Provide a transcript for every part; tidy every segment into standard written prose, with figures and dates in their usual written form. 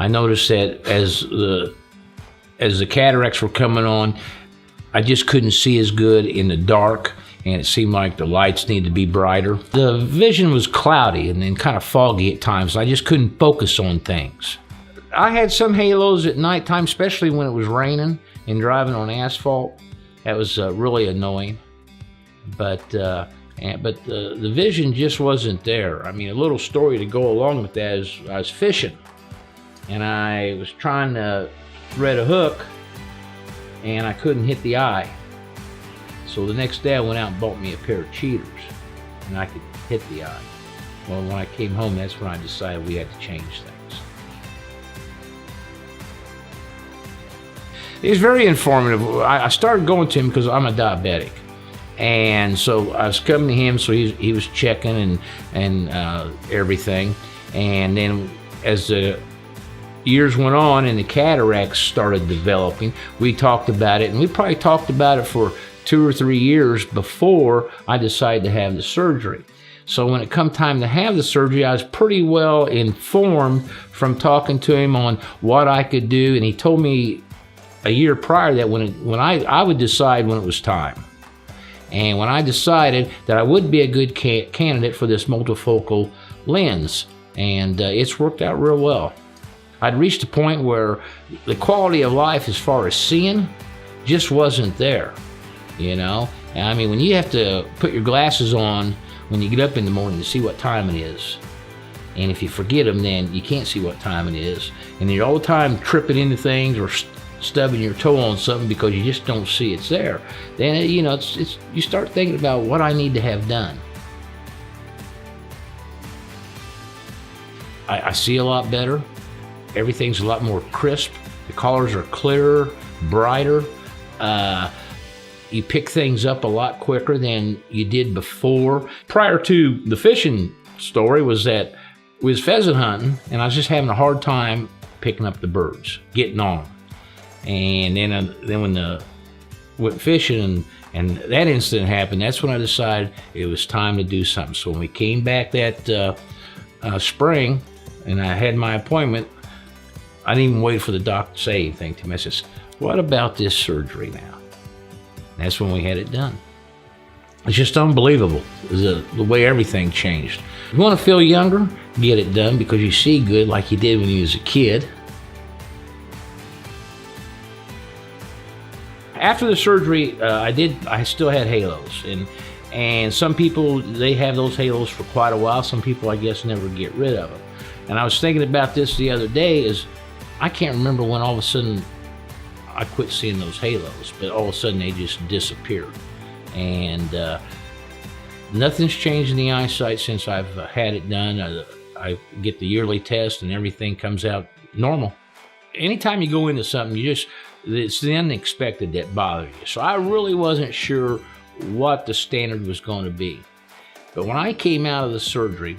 noticed that as the cataracts were coming on, I just couldn't see as good in the dark, and it seemed like the lights needed to be brighter. The vision was cloudy and then kind of foggy at times. I just couldn't focus on things. I had some halos at nighttime, especially when it was raining and driving on asphalt. That was really annoying. But the vision just wasn't there. I mean, a little story to go along with that is I was fishing, and I was trying to thread a hook, and I couldn't hit the eye. So the next day I went out and bought me a pair of cheaters, and I could hit the eye. Well, when I came home, that's when I decided we had to change things. It was very informative. I started going to him because I'm a diabetic. And so I was coming to him, so he was checking and everything. And then as the years went on and the cataracts started developing, we talked about it, and we probably talked about it for 2 or 3 years before I decided to have the surgery. So when it come time to have the surgery, I was pretty well informed from talking to him on what I could do, and he told me a year prior that when I would decide when it was time. And when I decided that I would be a good candidate for this multifocal lens, and it's worked out real well. I'd reached a point where the quality of life as far as seeing just wasn't there, you know? And I mean, when you have to put your glasses on when you get up in the morning to see what time it is, and if you forget them, then you can't see what time it is, and you're all the time tripping into things or stubbing your toe on something because you just don't see it's there, then you know you start thinking about what I need to have done. I see a lot better. Everything's a lot more crisp. The colors are clearer, brighter. You pick things up a lot quicker than you did before. Prior to the fishing story was that we was pheasant hunting, and I was just having a hard time picking up the birds, getting on. And then when went fishing and that incident happened, that's when I decided it was time to do something. So when we came back that spring and I had my appointment, I didn't even wait for the doctor to say anything to me. I said, what about this surgery now? And that's when we had it done. It's just unbelievable, the way everything changed. If you want to feel younger, get it done because you see good like you did when you was a kid. After the surgery, I still had halos, and some people, they have those halos for quite a while. Some people, I guess, never get rid of them. And I was thinking about this the other day, is I can't remember when all of a sudden I quit seeing those halos, but all of a sudden they just disappeared. And nothing's changed in the eyesight since I've had it done. I get the yearly test and everything comes out normal. Anytime you go into something, it's the unexpected that bothers you. So I really wasn't sure what the standard was going to be. But when I came out of the surgery,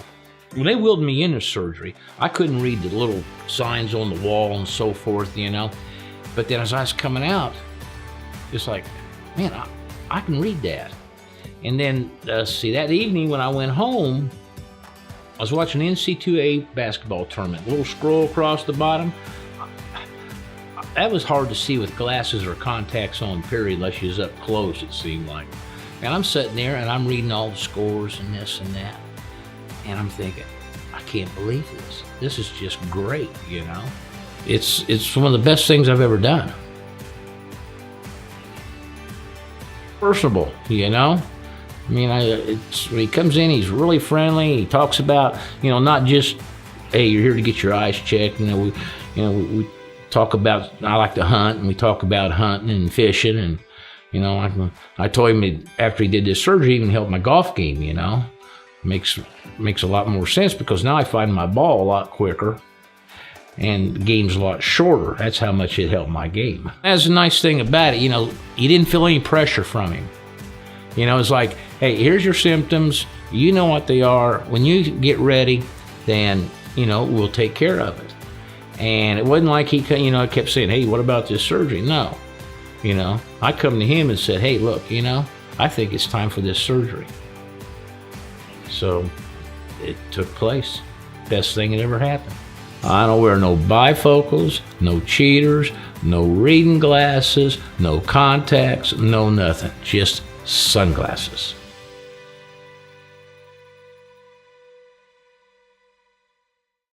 when they wheeled me into surgery, I couldn't read the little signs on the wall and so forth, you know. But then as I was coming out, it's like, man, I can read that. And then, see, that evening when I went home, I was watching an NC2A basketball tournament, a little scroll across the bottom. That was hard to see with glasses or contacts on, period, unless you was up close, it seemed like. And I'm sitting there and I'm reading all the scores and this and that. And I'm thinking, I can't believe this. This is just great, you know? It's one of the best things I've ever done. Personable, you know? I mean, when he comes in, he's really friendly. He talks about, you know, not just, hey, you're here to get your eyes checked. We talk about, I like to hunt, and we talk about hunting and fishing, and you know, I told him that after he did this surgery, it even helped my golf game. You know, makes a lot more sense because now I find my ball a lot quicker, and the game's a lot shorter. That's how much it helped my game. That's the nice thing about it. You know, you didn't feel any pressure from him. You know, it's like, hey, here's your symptoms. You know what they are. When you get ready, then you know we'll take care of it. And it wasn't like he, you know, kept saying, hey, what about this surgery? No. You know, I come to him and said, hey, look, you know, I think it's time for this surgery. So it took place. Best thing that ever happened. I don't wear no bifocals, no cheaters, no reading glasses, no contacts, no nothing. Just sunglasses.